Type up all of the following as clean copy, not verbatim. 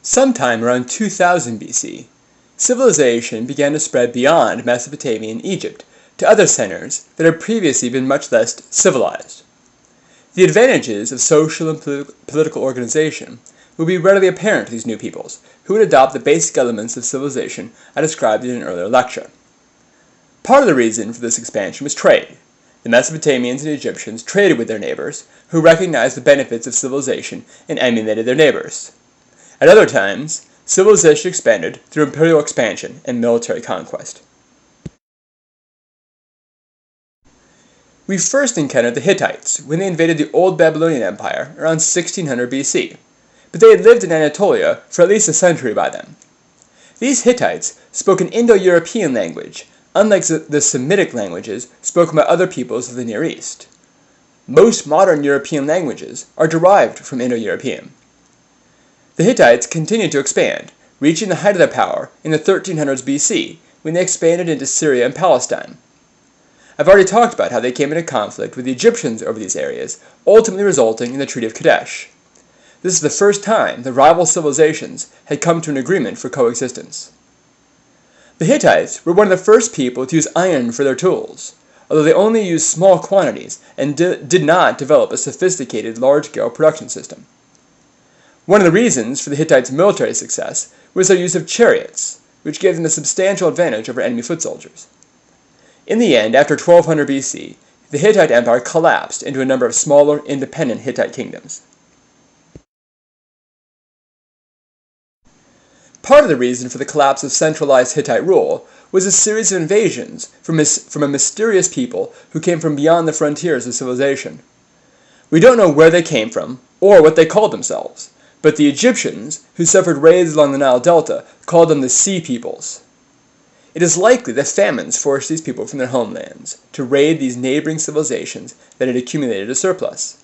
Sometime around 2000 BC, civilization began to spread beyond Mesopotamia and Egypt to other centers that had previously been much less civilized. The advantages of social and political organization would be readily apparent to these new peoples, who would adopt the basic elements of civilization I described in an earlier lecture. Part of the reason for this expansion was trade. The Mesopotamians and Egyptians traded with their neighbors, who recognized the benefits of civilization and emulated their neighbors. At other times, civilization expanded through imperial expansion and military conquest. We first encountered the Hittites when they invaded the Old Babylonian Empire around 1600 BC, but they had lived in Anatolia for at least a century by then. These Hittites spoke an Indo-European language, unlike the Semitic languages spoken by other peoples of the Near East. Most modern European languages are derived from Indo-European. The Hittites continued to expand, reaching the height of their power in the 1300s BC when they expanded into Syria and Palestine. I've already talked about how they came into conflict with the Egyptians over these areas, ultimately resulting in the Treaty of Kadesh. This is the first time the rival civilizations had come to an agreement for coexistence. The Hittites were one of the first people to use iron for their tools, although they only used small quantities and did not develop a sophisticated large-scale production system. One of the reasons for the Hittites' military success was their use of chariots, which gave them a substantial advantage over enemy foot soldiers. In the end, after 1200 BC, the Hittite Empire collapsed into a number of smaller, independent Hittite kingdoms. Part of the reason for the collapse of centralized Hittite rule was a series of invasions from a mysterious people who came from beyond the frontiers of civilization. We don't know where they came from or what they called themselves, but the Egyptians, who suffered raids along the Nile Delta, called them the Sea Peoples. It is likely that famines forced these people from their homelands to raid these neighboring civilizations that had accumulated a surplus.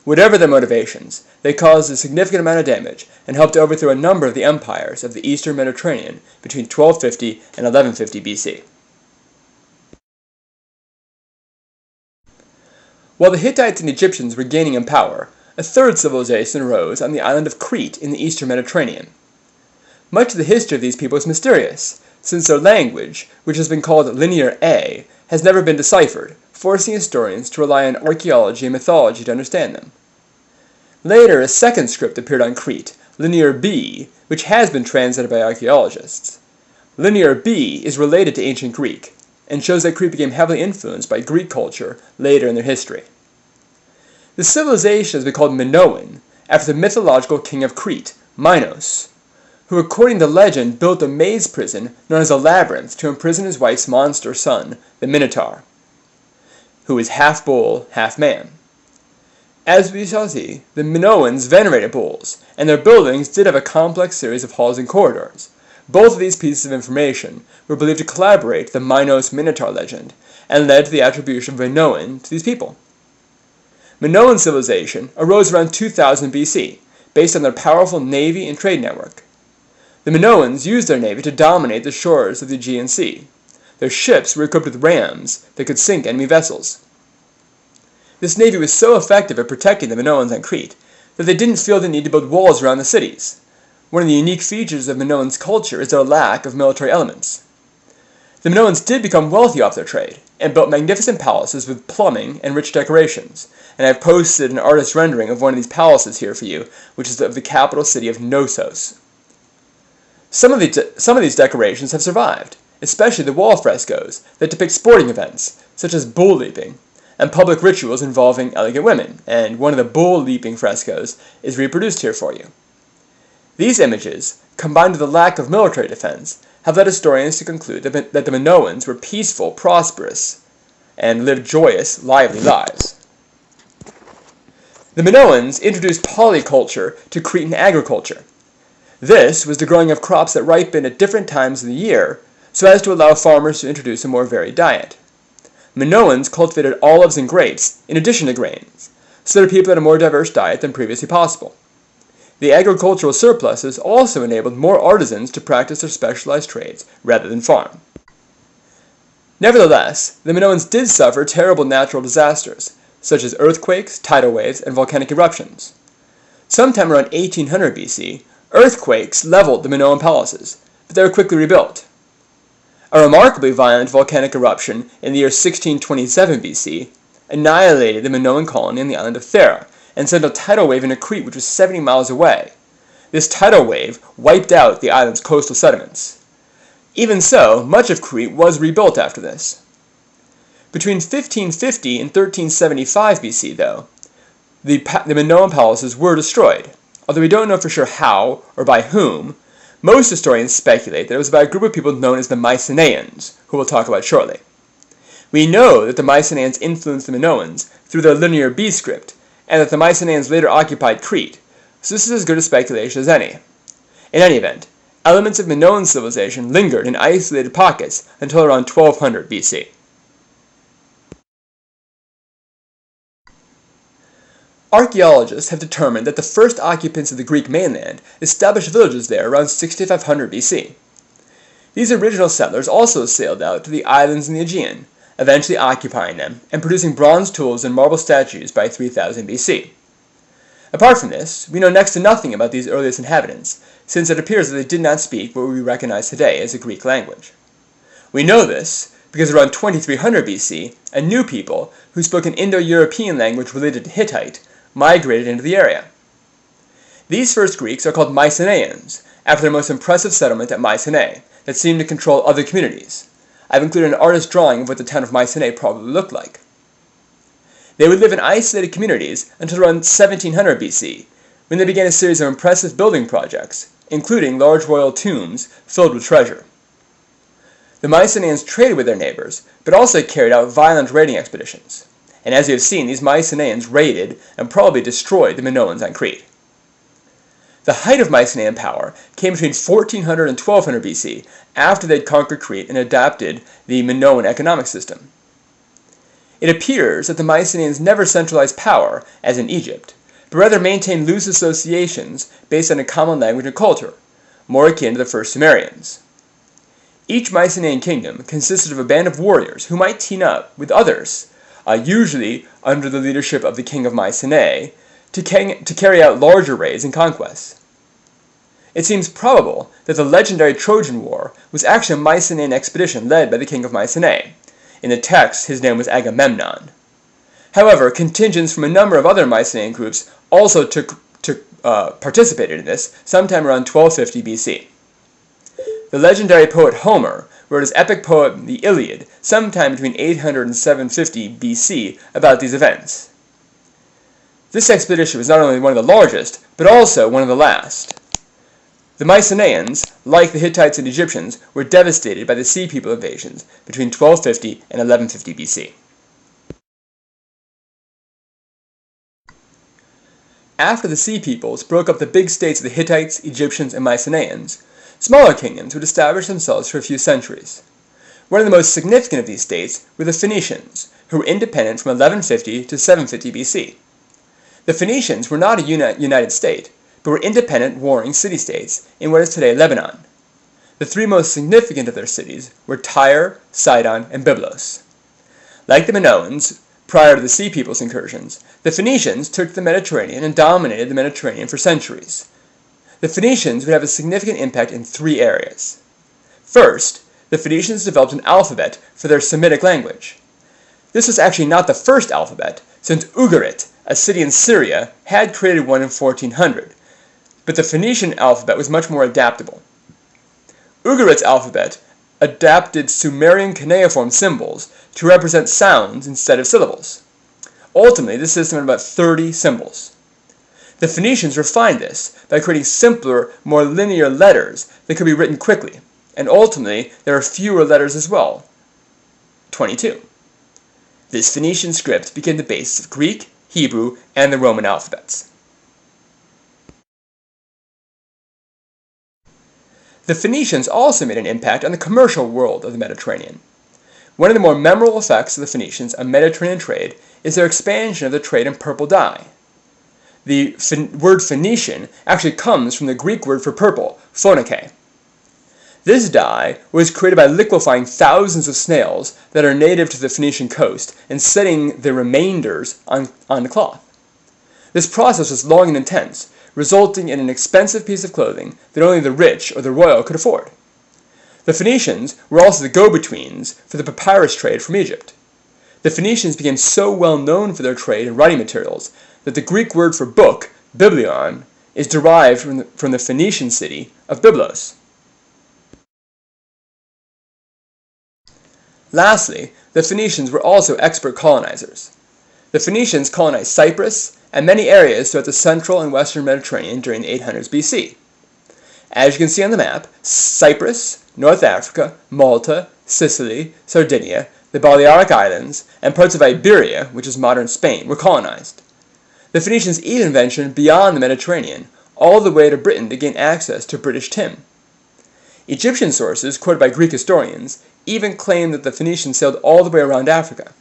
Whatever their motivations, they caused a significant amount of damage and helped to overthrow a number of the empires of the eastern Mediterranean between 1250 and 1150 BC. While the Hittites and Egyptians were gaining in power, a third civilization arose on the island of Crete in the eastern Mediterranean. Much of the history of these people is mysterious, since their language, which has been called Linear A, has never been deciphered, forcing historians to rely on archaeology and mythology to understand them. Later, a second script appeared on Crete, Linear B, which has been translated by archaeologists. Linear B is related to ancient Greek, and shows that Crete became heavily influenced by Greek culture later in their history. The civilization has been called Minoan, after the mythological king of Crete, Minos, who according to legend built a maze prison known as a labyrinth to imprison his wife's monster son, the Minotaur, who is half bull, half man. As we shall see, the Minoans venerated bulls, and their buildings did have a complex series of halls and corridors. Both of these pieces of information were believed to collaborate the Minos-Minotaur legend, and led to the attribution of Minoan to these people. Minoan civilization arose around 2000 BC, based on their powerful navy and trade network. The Minoans used their navy to dominate the shores of the Aegean Sea. Their ships were equipped with rams that could sink enemy vessels. This navy was so effective at protecting the Minoans on Crete that they didn't feel the need to build walls around the cities. One of the unique features of Minoans' culture is their lack of military elements. The Minoans did become wealthy off their trade, and built magnificent palaces with plumbing and rich decorations, and I've posted an artist's rendering of one of these palaces here for you, which is of the capital city of Knossos. Some of these decorations have survived, especially the wall frescoes that depict sporting events, such as bull leaping, and public rituals involving elegant women, and one of the bull leaping frescoes is reproduced here for you. These images, combined with the lack of military defense, have led historians to conclude that the Minoans were peaceful, prosperous, and lived joyous, lively lives. The Minoans introduced polyculture to Cretan agriculture. This was the growing of crops that ripened at different times of the year, so as to allow farmers to introduce a more varied diet. Minoans cultivated olives and grapes in addition to grains, so that people had a more diverse diet than previously possible. The agricultural surpluses also enabled more artisans to practice their specialized trades rather than farm. Nevertheless, the Minoans did suffer terrible natural disasters, such as earthquakes, tidal waves, and volcanic eruptions. Sometime around 1800 BC, Earthquakes leveled the Minoan palaces, but they were quickly rebuilt. A remarkably violent volcanic eruption in the year 1627 BC annihilated the Minoan colony on the island of Thera and sent a tidal wave into Crete, which was 70 miles away. This tidal wave wiped out the island's coastal sediments. Even so, much of Crete was rebuilt after this. Between 1550 and 1375 BC, though, the Minoan palaces were destroyed. Although we don't know for sure how or by whom, most historians speculate that it was by a group of people known as the Mycenaeans, who we'll talk about shortly. We know that the Mycenaeans influenced the Minoans through their Linear B script, and that the Mycenaeans later occupied Crete, so this is as good a speculation as any. In any event, elements of Minoan civilization lingered in isolated pockets until around 1200 BC. Archaeologists have determined that the first occupants of the Greek mainland established villages there around 6500 BC. These original settlers also sailed out to the islands in the Aegean, eventually occupying them and producing bronze tools and marble statues by 3000 BC. Apart from this, we know next to nothing about these earliest inhabitants, since it appears that they did not speak what we recognize today as the Greek language. We know this because around 2300 BC, a new people who spoke an Indo-European language related to Hittite migrated into the area. These first Greeks are called Mycenaeans, after their most impressive settlement at Mycenae, that seemed to control other communities. I've included an artist's drawing of what the town of Mycenae probably looked like. They would live in isolated communities until around 1700 BC, when they began a series of impressive building projects, including large royal tombs filled with treasure. The Mycenaeans traded with their neighbors, but also carried out violent raiding expeditions. And as you have seen, these Mycenaeans raided and probably destroyed the Minoans on Crete. The height of Mycenaean power came between 1400 and 1200 BC, after they had conquered Crete and adapted the Minoan economic system. It appears that the Mycenaeans never centralized power, as in Egypt, but rather maintained loose associations based on a common language and culture, more akin to the first Sumerians. Each Mycenaean kingdom consisted of a band of warriors who might team up with others, usually under the leadership of the king of Mycenae, to carry out larger raids and conquests. It seems probable that the legendary Trojan War was actually a Mycenaean expedition led by the king of Mycenae. In the text, his name was Agamemnon. However, contingents from a number of other Mycenaean groups also participated in this sometime around 1250 BC. The legendary poet Homer wrote his epic poem the Iliad sometime between 800 and 750 BC about these events. This expedition was not only one of the largest, but also one of the last. The Mycenaeans, like the Hittites and Egyptians, were devastated by the Sea People invasions between 1250 and 1150 BC. After the Sea Peoples broke up the big states of the Hittites, Egyptians, and Mycenaeans, smaller kingdoms would establish themselves for a few centuries. One of the most significant of these states were the Phoenicians, who were independent from 1150 to 750 BC. The Phoenicians were not a united state, but were independent warring city-states in what is today Lebanon. The three most significant of their cities were Tyre, Sidon, and Byblos. Like the Minoans, prior to the Sea People's incursions, the Phoenicians took to the Mediterranean and dominated the Mediterranean for centuries. The Phoenicians would have a significant impact in three areas. First, the Phoenicians developed an alphabet for their Semitic language. This was actually not the first alphabet, since Ugarit, a city in Syria, had created one in 1400, but the Phoenician alphabet was much more adaptable. Ugarit's alphabet adapted Sumerian cuneiform symbols to represent sounds instead of syllables. Ultimately, this system had about 30 symbols. The Phoenicians refined this by creating simpler, more linear letters that could be written quickly, and ultimately there are fewer letters as well, 22. This Phoenician script became the basis of Greek, Hebrew, and the Roman alphabets. The Phoenicians also made an impact on the commercial world of the Mediterranean. One of the more memorable effects of the Phoenicians on Mediterranean trade is their expansion of the trade in purple dye. The word Phoenician actually comes from the Greek word for purple, phoinike. This dye was created by liquefying thousands of snails that are native to the Phoenician coast and setting the remainders on the cloth. This process was long and intense, resulting in an expensive piece of clothing that only the rich or the royal could afford. The Phoenicians were also the go-betweens for the papyrus trade from Egypt. The Phoenicians became so well known for their trade in writing materials that the Greek word for book, biblion, is derived from the Phoenician city of Byblos. Lastly, the Phoenicians were also expert colonizers. The Phoenicians colonized Cyprus and many areas throughout the central and western Mediterranean during the 800s BC. As you can see on the map, Cyprus, North Africa, Malta, Sicily, Sardinia, the Balearic Islands, and parts of Iberia, which is modern Spain, were colonized. The Phoenicians even ventured beyond the Mediterranean, all the way to Britain to gain access to British tin. Egyptian sources, quoted by Greek historians, even claim that the Phoenicians sailed all the way around Africa.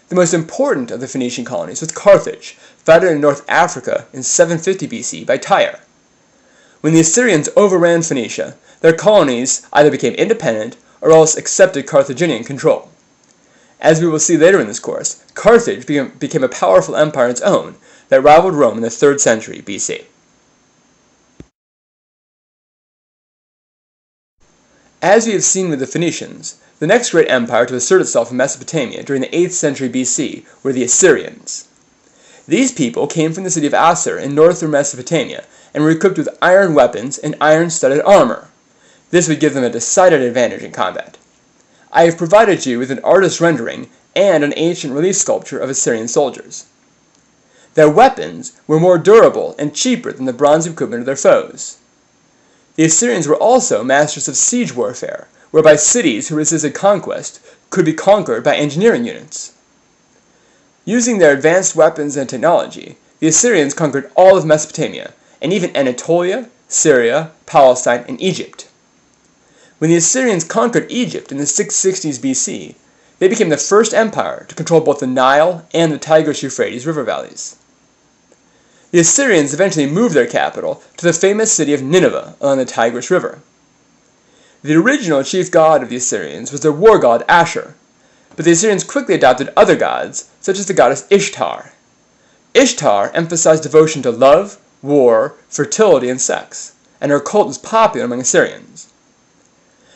The most important of the Phoenician colonies was Carthage, founded in North Africa in 750 BC by Tyre. When the Assyrians overran Phoenicia, their colonies either became independent or else accepted Carthaginian control. As we will see later in this course, Carthage became a powerful empire on its own that rivaled Rome in the 3rd century BC. As we have seen with the Phoenicians, the next great empire to assert itself in Mesopotamia during the 8th century BC were the Assyrians. These people came from the city of Assur in northern Mesopotamia and were equipped with iron weapons and iron-studded armor. This would give them a decided advantage in combat. I have provided you with an artist's rendering and an ancient relief sculpture of Assyrian soldiers. Their weapons were more durable and cheaper than the bronze equipment of their foes. The Assyrians were also masters of siege warfare, whereby cities who resisted conquest could be conquered by engineering units. Using their advanced weapons and technology, the Assyrians conquered all of Mesopotamia, and even Anatolia, Syria, Palestine, and Egypt. When the Assyrians conquered Egypt in the 660s BC, they became the first empire to control both the Nile and the Tigris-Euphrates river valleys. The Assyrians eventually moved their capital to the famous city of Nineveh along the Tigris River. The original chief god of the Assyrians was their war god Ashur, but the Assyrians quickly adopted other gods, such as the goddess Ishtar. Ishtar emphasized devotion to love, war, fertility, and sex, and her cult was popular among Assyrians.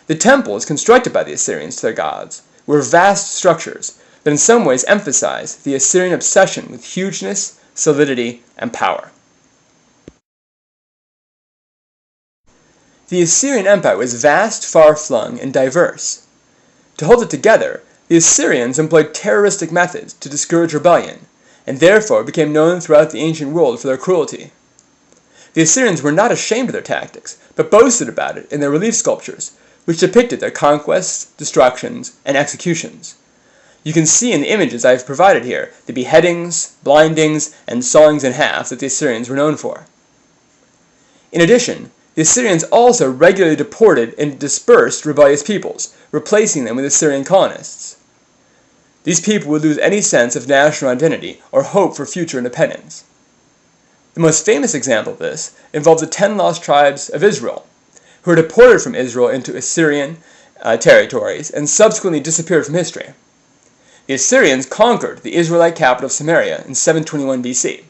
The temples constructed by the Assyrians to their gods were vast structures that in some ways emphasized the Assyrian obsession with hugeness, solidity, and power. The Assyrian Empire was vast, far-flung, and diverse. To hold it together, the Assyrians employed terroristic methods to discourage rebellion, and therefore became known throughout the ancient world for their cruelty. The Assyrians were not ashamed of their tactics, but boasted about it in their relief sculptures, which depicted their conquests, destructions, and executions. You can see in the images I have provided here the beheadings, blindings, and sawings in half that the Assyrians were known for. In addition, the Assyrians also regularly deported and dispersed rebellious peoples, replacing them with Assyrian colonists. These people would lose any sense of national identity or hope for future independence. The most famous example of this involves the 10 lost tribes of Israel, who were deported from Israel into Assyrian territories and subsequently disappeared from history. The Assyrians conquered the Israelite capital of Samaria in 721 BC.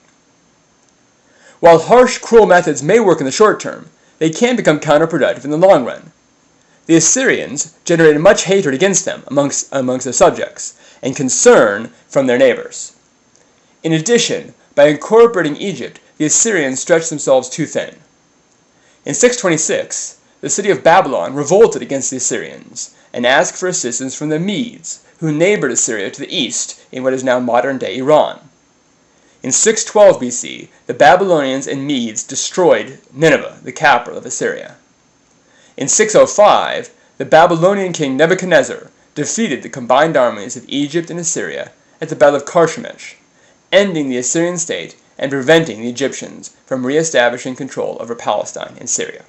While harsh, cruel methods may work in the short term, they can become counterproductive in the long run. The Assyrians generated much hatred against them amongst their subjects, and concern from their neighbors. In addition, by incorporating Egypt, the Assyrians stretched themselves too thin. In 626, the city of Babylon revolted against the Assyrians, and asked for assistance from the Medes, who neighbored Assyria to the east in what is now modern-day Iran. In 612 BC, the Babylonians and Medes destroyed Nineveh, the capital of Assyria. In 605, the Babylonian king Nebuchadnezzar defeated the combined armies of Egypt and Assyria at the Battle of Carchemish, ending the Assyrian state and preventing the Egyptians from re-establishing control over Palestine and Syria.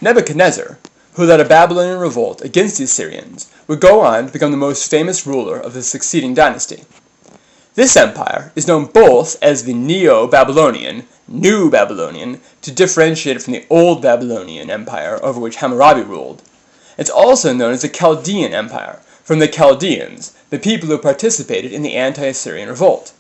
Nebuchadnezzar, who led a Babylonian revolt against the Assyrians, would go on to become the most famous ruler of the succeeding dynasty. This empire is known both as the Neo-Babylonian, New Babylonian, to differentiate it from the Old Babylonian Empire over which Hammurabi ruled. It's also known as the Chaldean Empire, from the Chaldeans, the people who participated in the anti-Assyrian revolt.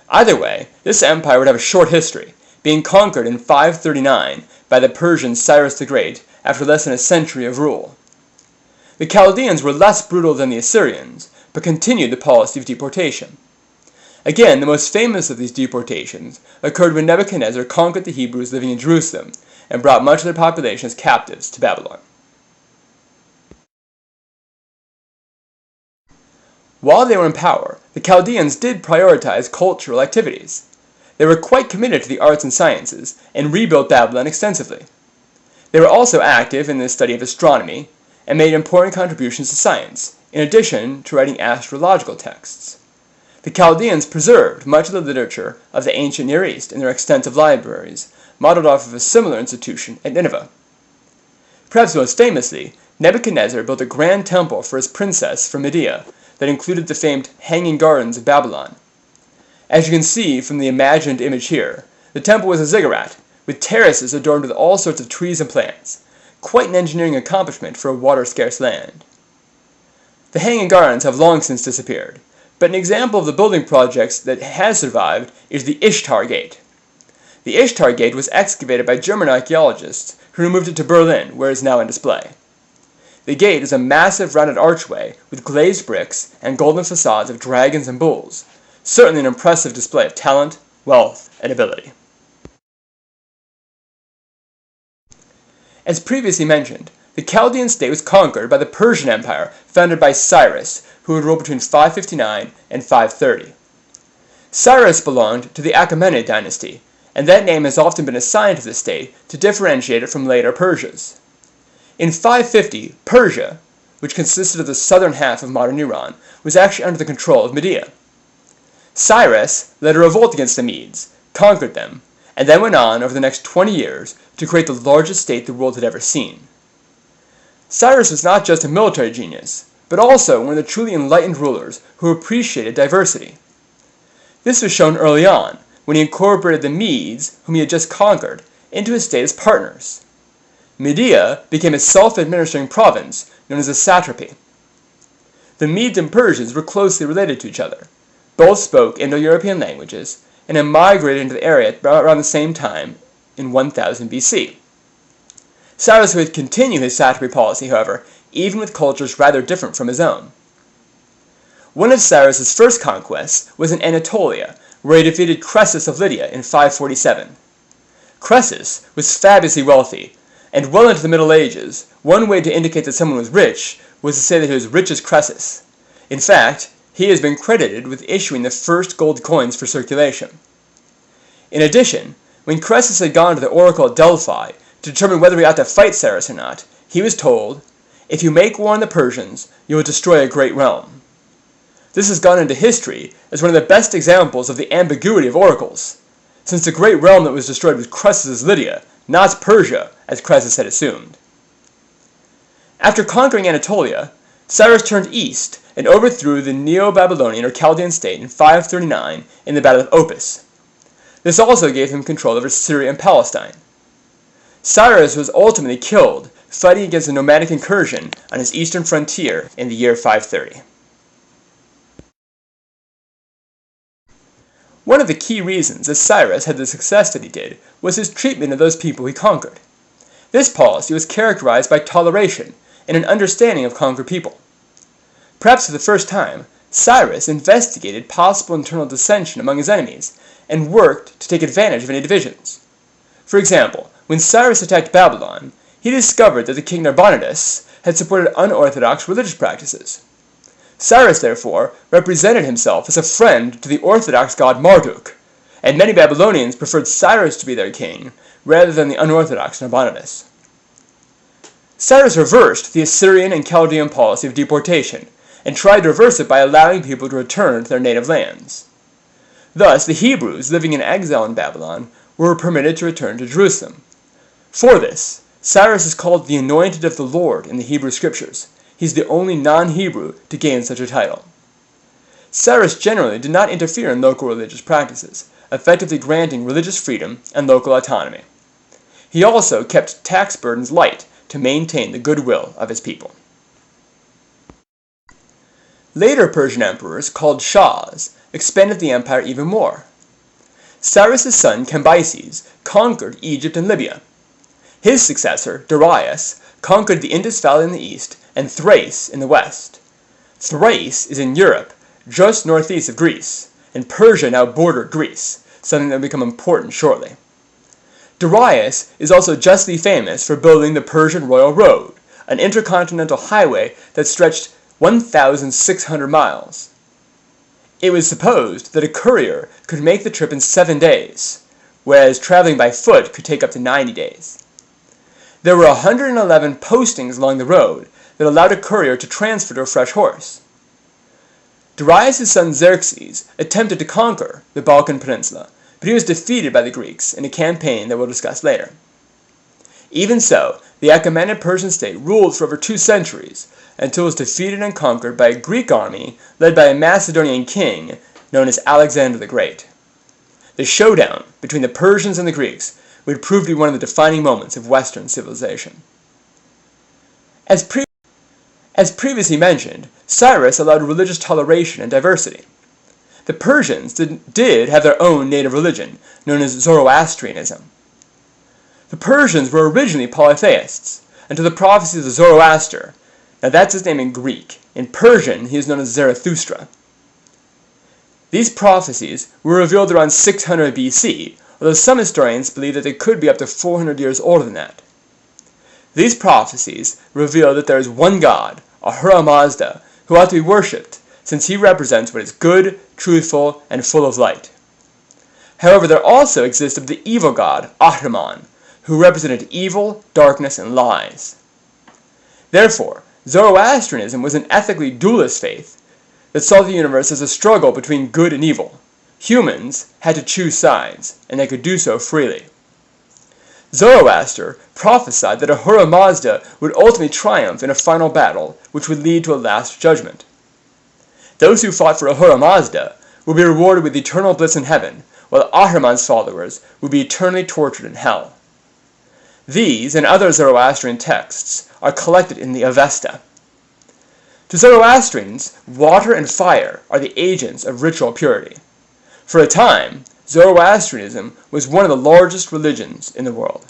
Either way, this empire would have a short history, being conquered in 539 by the Persian Cyrus the Great after less than a century of rule. The Chaldeans were less brutal than the Assyrians, but continued the policy of deportation. Again, the most famous of these deportations occurred when Nebuchadnezzar conquered the Hebrews living in Jerusalem and brought much of their population as captives to Babylon. While they were in power, the Chaldeans did prioritize cultural activities. They were quite committed to the arts and sciences and rebuilt Babylon extensively. They were also active in the study of astronomy and made important contributions to science, in addition to writing astrological texts. The Chaldeans preserved much of the literature of the ancient Near East in their extensive libraries, modeled off of a similar institution at Nineveh. Perhaps most famously, Nebuchadnezzar built a grand temple for his princess from Media that included the famed Hanging Gardens of Babylon. As you can see from the imagined image here, the temple was a ziggurat, with terraces adorned with all sorts of trees and plants, quite an engineering accomplishment for a water-scarce land. The Hanging Gardens have long since disappeared, but an example of the building projects that has survived is the Ishtar Gate. The Ishtar Gate was excavated by German archaeologists who removed it to Berlin, where it is now on display. The gate is a massive rounded archway with glazed bricks and golden facades of dragons and bulls, certainly an impressive display of talent, wealth, and ability. As previously mentioned, the Chaldean state was conquered by the Persian Empire founded by Cyrus, who would rule between 559 and 530. Cyrus belonged to the Achaemenid dynasty, and that name has often been assigned to the state to differentiate it from later Persias. In 550, Persia, which consisted of the southern half of modern Iran, was actually under the control of Media. Cyrus led a revolt against the Medes, conquered them, and then went on over the next 20 years to create the largest state the world had ever seen. Cyrus was not just a military genius, but also one of the truly enlightened rulers who appreciated diversity. This was shown early on, when he incorporated the Medes, whom he had just conquered, into his state as partners. Media became a self-administering province known as a satrapy. The Medes and Persians were closely related to each other. Both spoke Indo-European languages and had migrated into the area around the same time in 1000 BC. Cyrus would continue his satrapy policy, however, even with cultures rather different from his own. One of Cyrus's first conquests was in Anatolia, where he defeated Croesus of Lydia in 547. Croesus was fabulously wealthy, and well into the Middle Ages, one way to indicate that someone was rich was to say that he was rich as Croesus. In fact, he has been credited with issuing the first gold coins for circulation. In addition, when Croesus had gone to the oracle at Delphi to determine whether he ought to fight Cyrus or not, he was told, "If you make war on the Persians, you will destroy a great realm." This has gone into history as one of the best examples of the ambiguity of oracles, since the great realm that was destroyed was Croesus's Lydia, not Persia, as Croesus had assumed. After conquering Anatolia, Cyrus turned east and overthrew the Neo-Babylonian or Chaldean state in 539 in the Battle of Opis. This also gave him control over Syria and Palestine. Cyrus was ultimately killed fighting against a nomadic incursion on his eastern frontier in the year 530. One of the key reasons that Cyrus had the success that he did was his treatment of those people he conquered. This policy was characterized by toleration and an understanding of conquered people. Perhaps for the first time, Cyrus investigated possible internal dissension among his enemies and worked to take advantage of any divisions. For example, when Cyrus attacked Babylon, he discovered that the king Nabonidus had supported unorthodox religious practices. Cyrus, therefore, represented himself as a friend to the orthodox god Marduk, and many Babylonians preferred Cyrus to be their king rather than the unorthodox Nabonidus. Cyrus reversed the Assyrian and Chaldean policy of deportation, and tried to reverse it by allowing people to return to their native lands. Thus, the Hebrews living in exile in Babylon were permitted to return to Jerusalem. For this, Cyrus is called the Anointed of the Lord in the Hebrew Scriptures. He's the only non-Hebrew to gain such a title. Cyrus generally did not interfere in local religious practices, effectively granting religious freedom and local autonomy. He also kept tax burdens light to maintain the goodwill of his people. Later Persian emperors, called Shahs, expanded the empire even more. Cyrus's son Cambyses conquered Egypt and Libya. His successor, Darius, conquered the Indus Valley in the east and Thrace in the west. Thrace is in Europe, just northeast of Greece, and Persia now bordered Greece, something that will become important shortly. Darius is also justly famous for building the Persian Royal Road, an intercontinental highway that stretched 1,600 miles. It was supposed that a courier could make the trip in 7 days, whereas traveling by foot could take up to 90 days. There were 111 postings along the road that allowed a courier to transfer to a fresh horse. Darius' son Xerxes attempted to conquer the Balkan Peninsula, but he was defeated by the Greeks in a campaign that we'll discuss later. Even so, the Achaemenid Persian state ruled for over 2 centuries, until it was defeated and conquered by a Greek army led by a Macedonian king known as Alexander the Great. The showdown between the Persians and the Greeks would prove to be one of the defining moments of Western civilization. As previously mentioned, Cyrus allowed religious toleration and diversity. The Persians did have their own native religion, known as Zoroastrianism. The Persians were originally polytheists, until the prophecies of Zoroaster. Now that's his name in Greek. In Persian, he is known as Zarathustra. These prophecies were revealed around 600 BC, although some historians believe that they could be up to 400 years older than that. These prophecies reveal that there is one God, Ahura Mazda, who ought to be worshipped, since he represents what is good, truthful, and full of light. However, there also existed the evil god, Ahriman, who represented evil, darkness, and lies. Therefore, Zoroastrianism was an ethically dualist faith that saw the universe as a struggle between good and evil. Humans had to choose sides, and they could do so freely. Zoroaster prophesied that Ahura Mazda would ultimately triumph in a final battle, which would lead to a last judgment. Those who fought for Ahura Mazda would be rewarded with eternal bliss in heaven, while Ahriman's followers would be eternally tortured in hell. These and other Zoroastrian texts are collected in the Avesta. To Zoroastrians, water and fire are the agents of ritual purity. For a time, Zoroastrianism was one of the largest religions in the world.